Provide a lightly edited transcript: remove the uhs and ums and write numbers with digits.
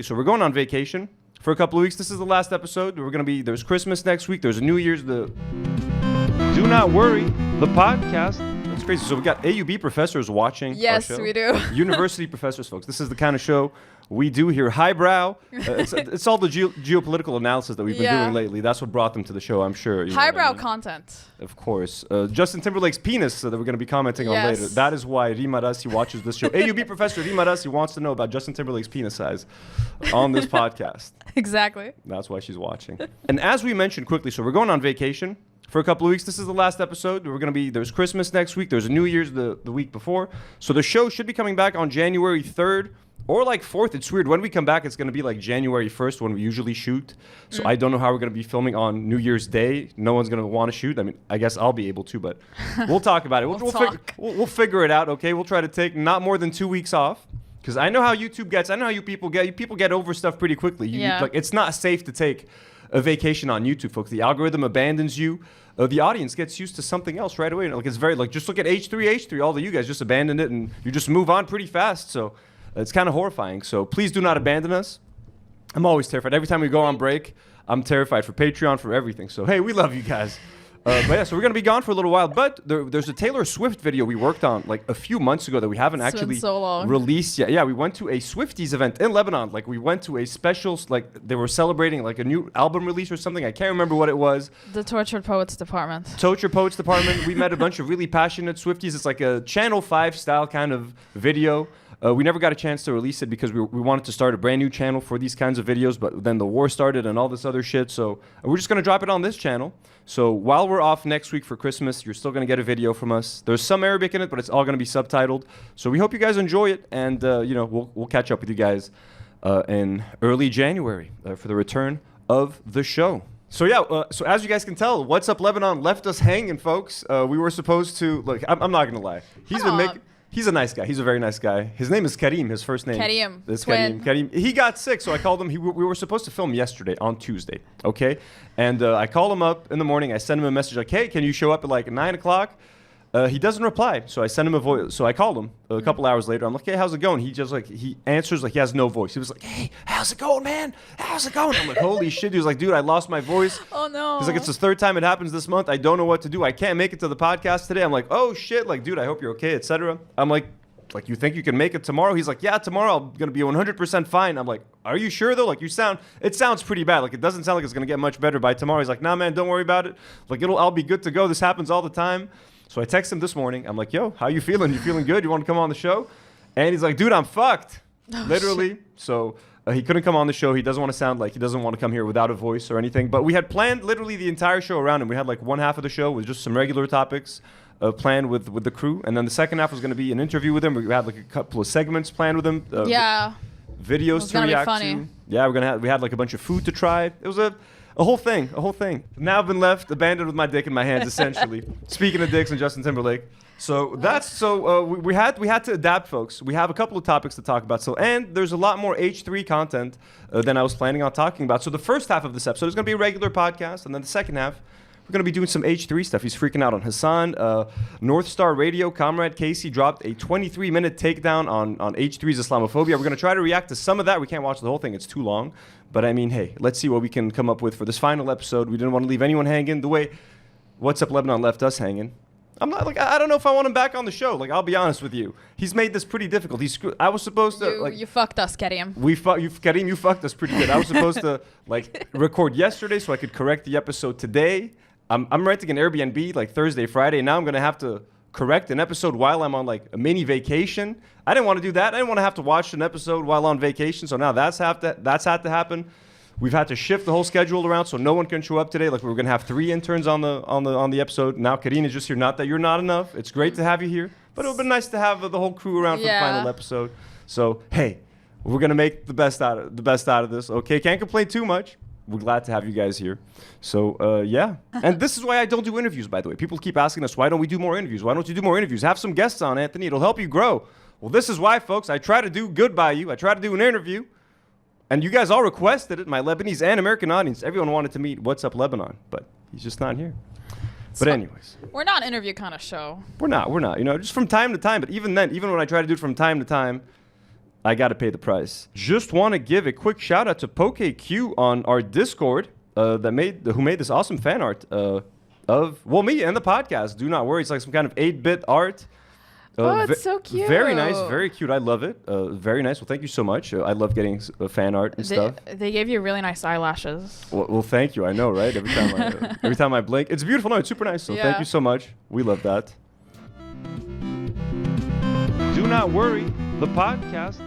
So we're going on vacation for a couple of weeks. This is the last episode. There's Christmas next week. There's a New Year's. Do not worry, the podcast. That's crazy. So we got AUB professors watching. Yes, our show. we do. University professors, folks. This is the kind of show we do here. Highbrow. It's all the geopolitical analysis that we've been doing lately. That's what brought them to the show, I'm sure. Highbrow content. Of course. Justin Timberlake's penis that we're going to be commenting on later. That is why Rima Rassi watches this show. AUB professor Rima Rassi wants to know about Justin Timberlake's penis size on this podcast. Exactly. That's why she's watching. And as we mentioned quickly, so we're going on vacation for a couple of weeks. This is the last episode. There's Christmas next week. There's a New Year's the week before. So the show should be coming back on January 3rd. Or like 4th. It's weird. When we come back, it's going to be like January 1st when we usually shoot. So I don't know how we're going to be filming on New Year's Day. No one's going to want to shoot. I mean, I guess I'll be able to, but we'll talk about it. We'll figure it out, okay? We'll try to take not more than 2 weeks off. Because I know how YouTube gets. I know how you people get. You people get over stuff pretty quickly. Like, it's not safe to take a vacation on YouTube, folks. The algorithm abandons you. The audience gets used to something else right away. Like, it's very, like, just look at H3. All of you guys just abandoned it, and you just move on pretty fast. So it's kind of horrifying. So please do not abandon us. I'm always terrified. Every time we go on break, I'm terrified for Patreon, for everything. So, hey, we love you guys. But yeah, so we're going to be gone for a little while. But there's a Taylor Swift video we worked on like a few months ago that we haven't actually released yet. Yeah, we went to a Swifties event in Lebanon. Like, we went to a special, like, they were celebrating like a new album release or something. I can't remember what it was. The Tortured Poets Department. Tortured Poets Department. We met a bunch of really passionate Swifties. It's like a Channel 5 style kind of video. We never got a chance to release it because we wanted to start a brand new channel for these kinds of videos, but then the war started and all this other shit. So we're just going to drop it on this channel. So while we're off next week for Christmas, you're still going to get a video from us. There's some Arabic in it, but it's all going to be subtitled. So we hope you guys enjoy it, and we'll catch up with you guys in early January for the return of the show. So yeah, so as you guys can tell, What's Up Lebanon left us hanging, folks. We were supposed to, look, I'm not going to lie. He's a nice guy. He's a very nice guy. His name is Karim, his first name. Karim. It's Karim. He got sick, so I called him. We were supposed to film yesterday on Tuesday, okay? And I called him up in the morning. I sent him a message like, hey, can you show up at like 9 o'clock? He doesn't reply, so I sent him a voice. So I called him a couple hours later. I'm like, hey, how's it going? He answers like he has no voice. He was like, hey, how's it going, man? How's it going? I'm like, holy shit. He was like, dude, I lost my voice. Oh, no. He's like, it's the third time it happens this month. I don't know what to do. I can't make it to the podcast today. I'm like, oh, shit. Like, dude, I hope you're okay, etc. I'm like, you think you can make it tomorrow? He's like, yeah, tomorrow I'm going to be 100% fine. I'm like, are you sure though? Like, it sounds pretty bad. Like, it doesn't sound like it's going to get much better by tomorrow. He's like, nah, man, don't worry about it. Like, I'll be good to go. This happens all the time. So I text him this morning. I'm like, yo, how you feeling? You feeling good? You want to come on the show? And he's like, dude, I'm fucked. Literally. Shit. So he couldn't come on the show. He doesn't want to sound like he doesn't want to come here without a voice or anything. But we had planned literally the entire show around him. We had like one half of the show with just some regular topics planned with the crew. And then the second half was going to be an interview with him. We had like a couple of segments planned with him. Videos to react to. Yeah, we had like a bunch of food to try. It was a whole thing. Now I've been left abandoned with my dick in my hands, essentially. Speaking of dicks and Justin Timberlake. So we had to adapt, folks. We have a couple of topics to talk about. And there's a lot more H3 content than I was planning on talking about. So the first half of this episode is going to be a regular podcast, and then the second half, we're going to be doing some H3 stuff. He's freaking out on Hassan. North Star Radio, Comrade Casey dropped a 23-minute takedown on H3's Islamophobia. We're going to try to react to some of that. We can't watch the whole thing. It's too long. But I mean, hey, let's see what we can come up with for this final episode. We didn't want to leave anyone hanging the way What's Up Lebanon left us hanging. I'm not like, I don't know if I want him back on the show. Like, I'll be honest with you. He's made this pretty difficult. I was supposed to you fucked us, Karim. Karim, you fucked us pretty good. I was supposed to like record yesterday so I could correct the episode today. I'm renting an Airbnb like Thursday, Friday, and now I'm going to have to correct an episode while I'm on like a mini vacation. I didn't want to do that. I didn't want to have to watch an episode while on vacation. So now that's had to happen. We've had to shift the whole schedule around so no one can show up today. Like, we were going to have 3 interns on the episode. Now Karine is just here. Not that you're not enough. It's great to have you here, but it would have been nice to have the whole crew around for the final episode. So, hey, we're going to make the best out of this. Okay, can't complain too much. We're glad to have you guys here. So, yeah. And this is why I don't do interviews, by the way. People keep asking us, why don't we do more interviews? Why don't you do more interviews? Have some guests on, Anthony. It'll help you grow. Well, this is why, folks. I try to do good by you. I try to do an interview. And you guys all requested it, my Lebanese and American audience. Everyone wanted to meet What's Up Lebanon, but he's just not here. But anyways. We're not an interview kind of show. We're not. You know, just from time to time. But even then, even when I try to do it from time to time, I got to pay the price. Just want to give a quick shout out to PokeQ on our Discord who made this awesome fan art of me and the podcast. Do not worry. It's like some kind of 8-bit art. It's so cute. Very nice, very cute. I love it. Very nice. Well, thank you so much. I love getting fan art and stuff. They gave you really nice eyelashes. Well, thank you. I know, right? Every time I blink, it's beautiful. No, it's super nice. So thank you so much. We love that. Do not worry. The podcast